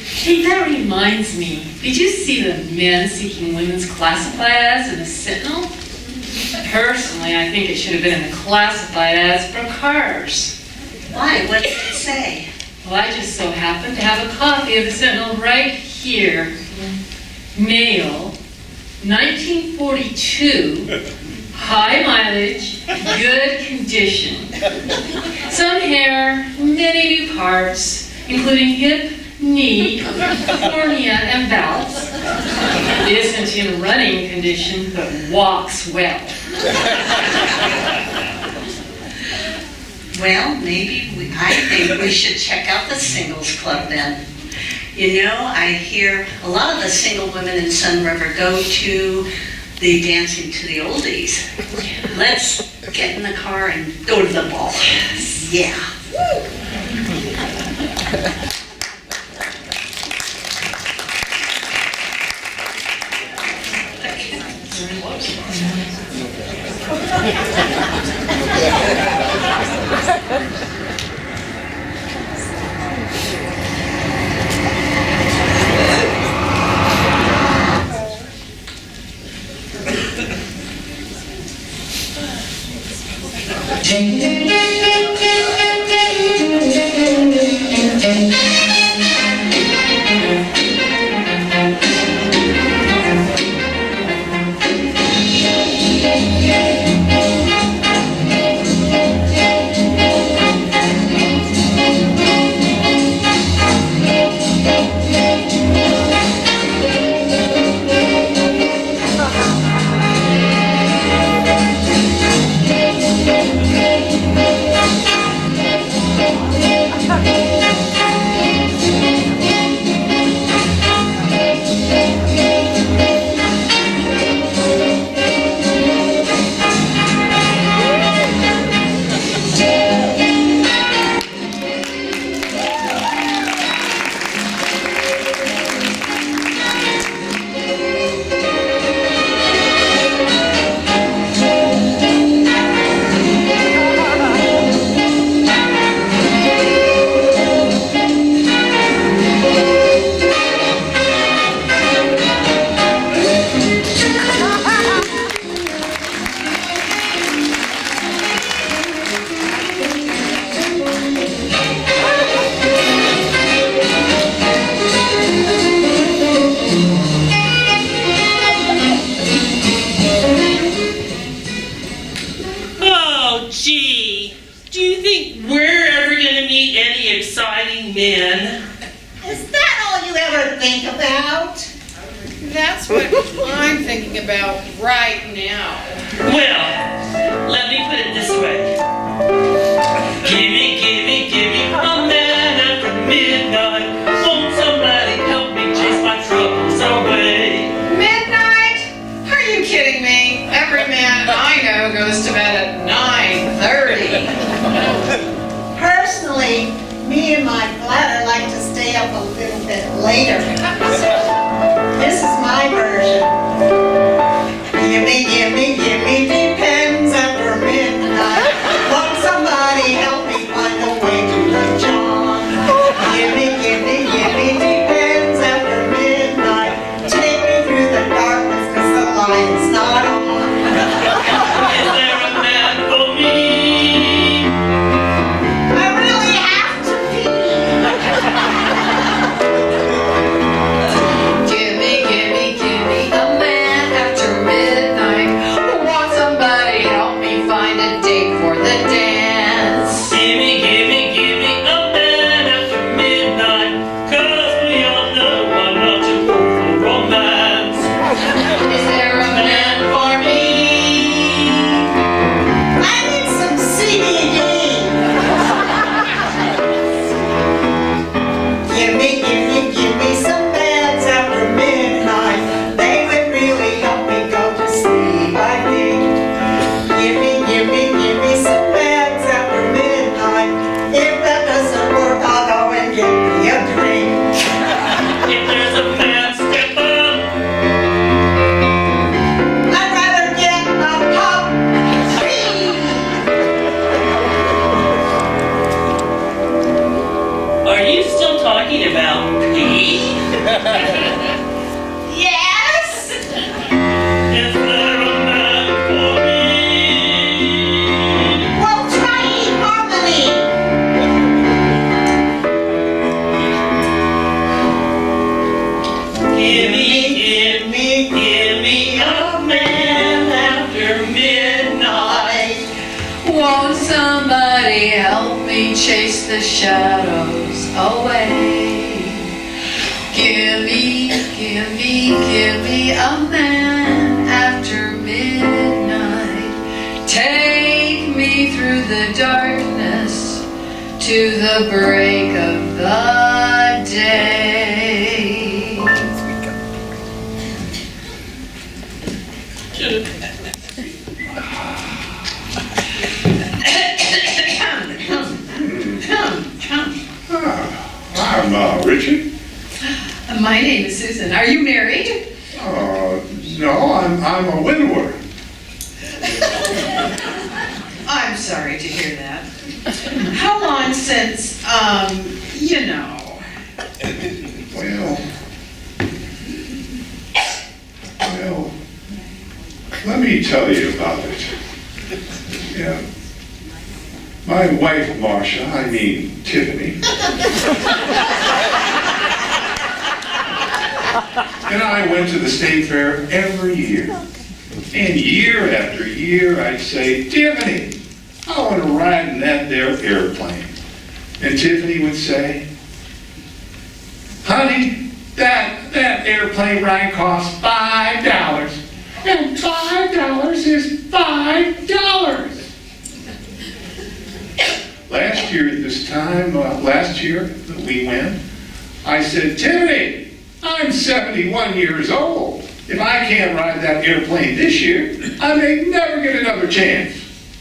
Hey, that reminds me. Did you see the men seeking women's classified ads in the Sentinel? Personally, I think it should have been in the classified ads for cars.
Why? What did it say?
Well, I just so happen to have a copy of the Sentinel right here. Male, 1942, high mileage, good condition. Some hair, many new parts, including hip, knee, cornea, and valves. Isn't in running condition, but walks well.
Well, I think we should check out the singles club then. You know, I hear a lot of the single women in Sun River go to the Dancing to the Oldies. Let's get in the car and go to the ball. Yeah.
men.
Is that all you ever think about?
That's what I'm thinking about right now.
Well, let me put it this way. Gimme a man after midnight. Won't somebody help me chase my troubles away?
Midnight? Are you kidding me? Every man I know goes to bed at 9:30.
Personally, me and my bladder like to stay up a little bit later. This is my version. Gimme, depends after midnight.
talking about pee?
Yes?
It's little not for me.
Well, try harmony.
Give me a man after midnight.
Won't somebody help me chase the shadows away? Give me a man after midnight. Take me through the darkness to the break of the day.
I'm Richard.
My name is Susan. Are you married?
No, I'm a widower.
I'm sorry to hear that. How long since, you know?
Well, let me tell you about it. Yeah. My wife, Marcia, I mean Tiffany, and I went to the state fair every year. And year after year, I'd say, Tiffany, I want to ride in that there airplane. And Tiffany would say, honey, that airplane ride costs $5. And $5 is $5. Last year at this time, last year that we went, I said, Tiffany, I'm 71 years old. If I can't ride that airplane this year, I may never get another chance.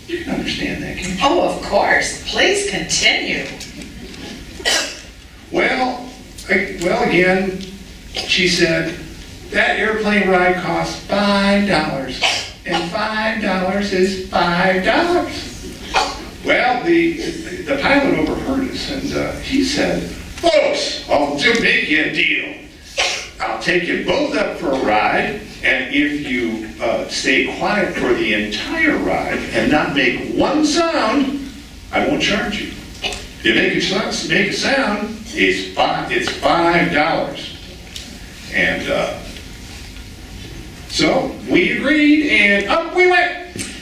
You can understand that, can't you?
Oh, of course. Please continue.
Well, again, she said, that airplane ride costs $5, and $5 is $5. Well, the pilot overheard us, and he said, folks, I'll make you a deal. I'll take you both up for a ride, and if you stay quiet for the entire ride and not make one sound, I won't charge you. If you make a sound, it's $5. And so we agreed, and up we went.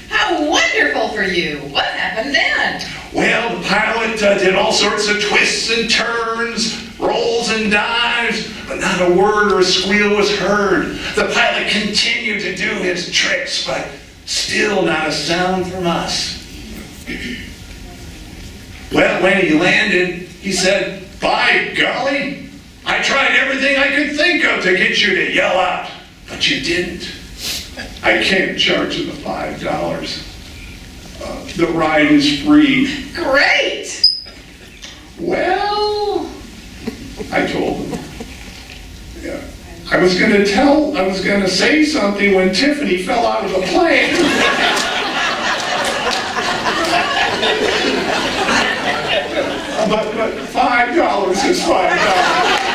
How wonderful for you. What happened then?
Well, the pilot did all sorts of twists and turns, rolls and dives, but not a word or a squeal was heard. The pilot continued to do his tricks, but still not a sound from us. Well, when he landed, he said, by golly, I tried everything I could think of to get you to yell out, but you didn't. I can't charge you the $5. The ride is free.
Great.
Well, I told him. Yeah. I was going to say something when Tiffany fell out of the plane. But $5 is $5.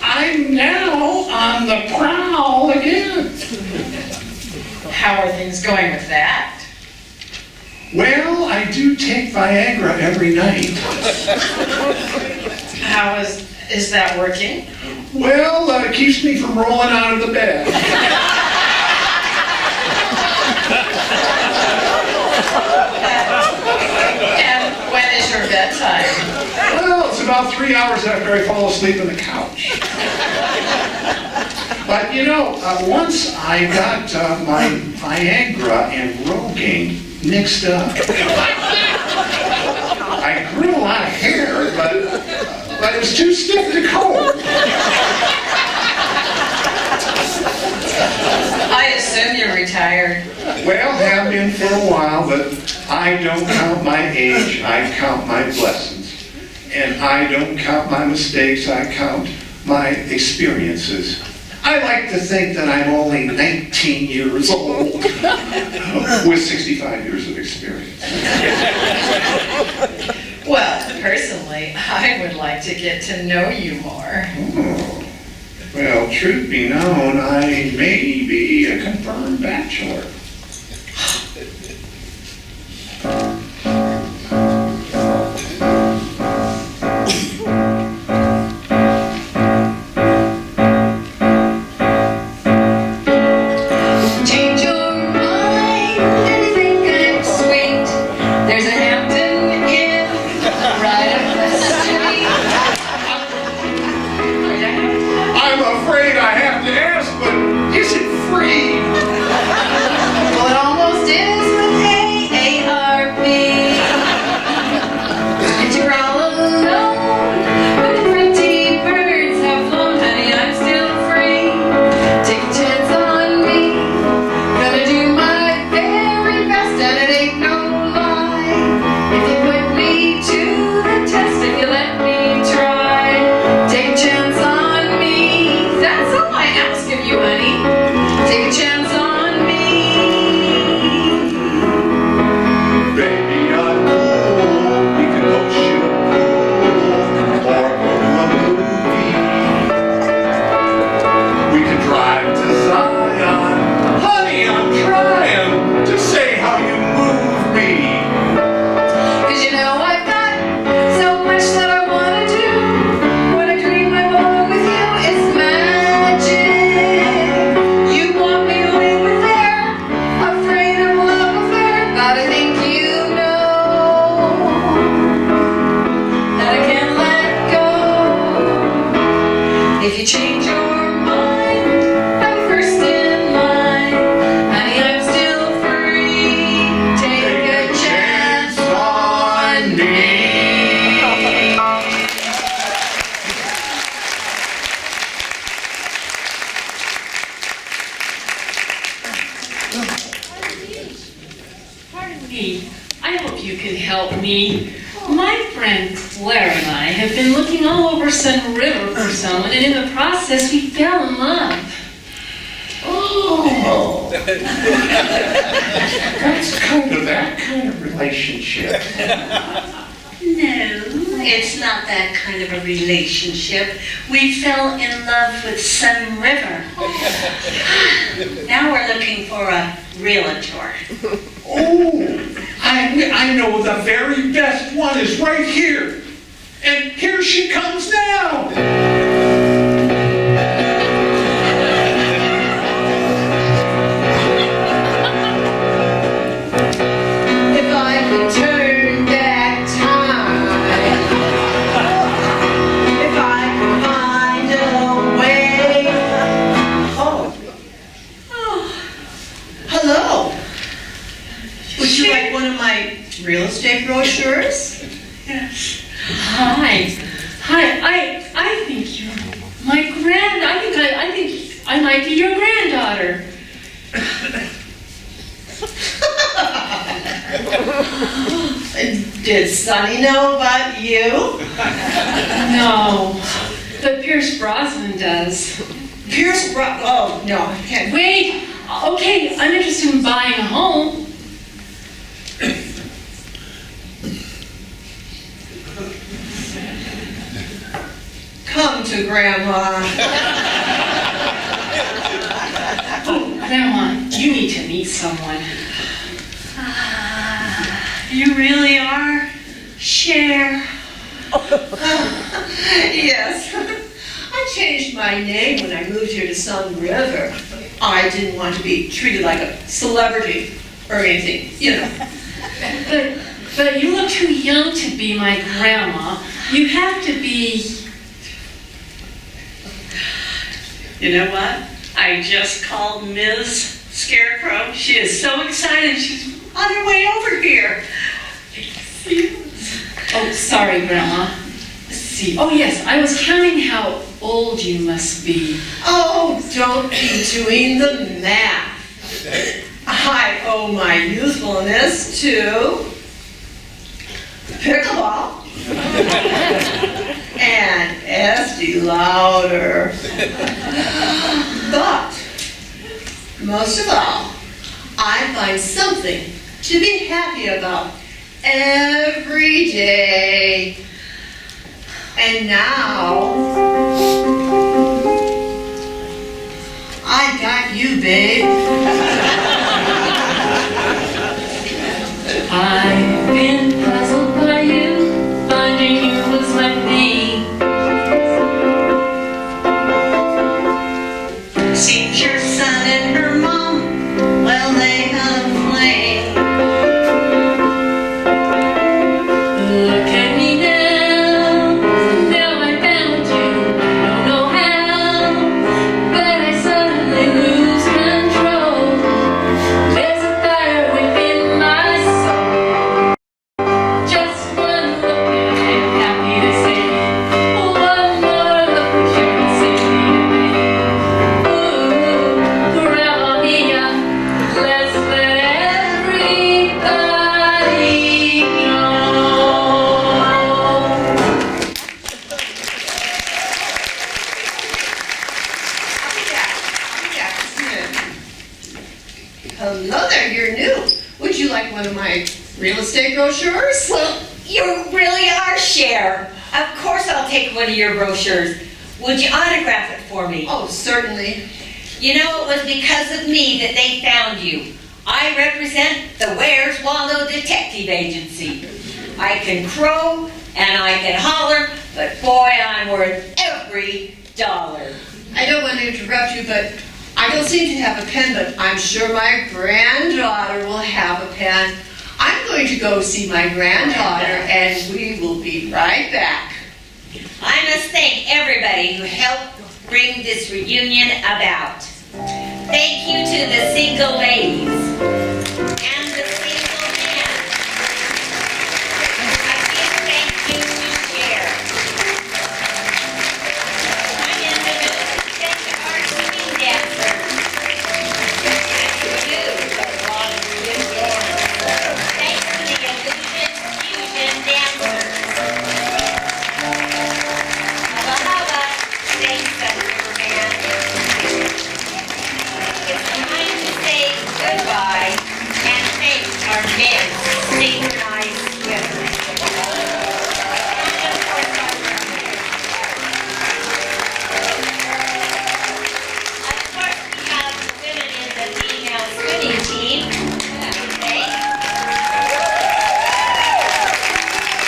I'm now on the prowl again.
How are things going with that?
Well, I do take Viagra every night.
How is that working?
Well, it keeps me from rolling out of the bed.
And when is your bedtime?
Well, it's about 3 hours after I fall asleep on the couch. But you know, once I got my Viagra and Rogaine mixed up, I grew a lot of hair, but it was too stiff to comb.
I assume you're retired.
Well, have been for a while, but I don't count my age, I count my blessings. And I don't count my mistakes, I count my experiences. I like to think that I'm only 19 years old with 65 years of experience.
Well, personally, I would like to get to know you more.
Oh. Well, truth be known, I may be a confirmed bachelor.
Change your mind and think I'm sweet. There's a Hampton Inn right up the street.
I'm afraid I have to ask, but is it free?
Well, it almost is with AARP. And you're all alone, but the pretty birds have flown, honey. I'm still free. Take a chance on me. Gonna do my very best, and it ain't no lie. If you put me to the test, if you let me try, take a chance on me. That's all I ask of you, honey. Take a chance on me.
Baby, I'm cool. We could go shoot pool or go to a movie. We could drive to Zion. Honey, I'm trying to say how you move me.
'Cause you know I've got so much that I wanna do. What I dream about with you is magic. You want me over there, afraid of love affair, but I think you know that I can't let go. If you change your mind, I'm first in line. Honey, I'm still free. Take a chance on me.
Pardon me. I hope you can help me. My friend Claire and I have been looking all over Sun River for someone, and in the process, we fell in love.
Oh. That's that kind of relationship.
No, it's not that kind of a relationship. We fell in love with Sun River. Now we're looking for a realtor.
Oh, I know the very best one is right here. And here she comes now.
If I could turn back time, if I could find a way. Oh. Hello. Would you like one of my real estate brochures?
Yes.
Hi. I think you're my I think I might be your granddaughter.
Did Sonny know about you?
No, but Pierce Brosnan does.
Oh, no, I can't.
Wait, okay, I'm interested in buying a home.
Come to Grandma.
Oh, Grandma, you need to meet someone.
You really are? Cher.
Yes. I changed my name when I moved here to Sun River. I didn't want to be treated like a celebrity or anything, you know.
But you look too young to be my grandma. You have to be.
You know what? I just called Ms. Scarecrow. She is so excited. She's on her way over here.
Oh, sorry, Grandma. Let's see. Oh, yes, I was counting how old you must be.
Oh, don't be doing the math. I owe my youthfulness to pickleball and Estee Lauder.
But, most of all, I find something to be happy about every day. And now, I got you, babe.
I've been puzzled by you, finding you was my thing.
Seems your son and her mom, well, they had a fling.
Look at me now I found you, don't know how, but I suddenly lose control. There's a fire within my soul. Just one look and I'm happy to say, one more look will surely save me. Ooh, Gramma-Mia, let's let everybody know.
Hello there, you're new. Would you like one of my real estate brochures?
Well, you really are Cher. Of course I'll take one of your brochures. Would you autograph it for me?
Oh, certainly.
You know, it was because of me that they found you. I represent the Where's Waldo Detective Agency. I can crow and I can holler, but boy, I'm worth every dollar.
I don't want to interrupt you, but I don't seem to have a pen, but I'm sure my granddaughter will have a pen. I'm going to go see my granddaughter, and we will be right back.
I must thank everybody who helped bring this reunion about. Thank you to the single ladies and the single men. A big thank you to Cher. I'm in the mood to thank our singing dancers. And you, but long live yours. Thanks to the Illusion Fusion dancers. Hubba hubba, thanks Riverman. It's time to say goodbye and thank our men synchronized swimmers. And of course our mermaids. Of course we have the women in the female swimming team. Okay.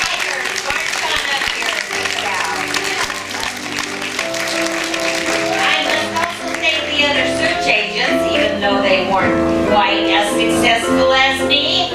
Tigers, march on up here and sit down. I must also thank the other search agents, even though they weren't quite as successful as me.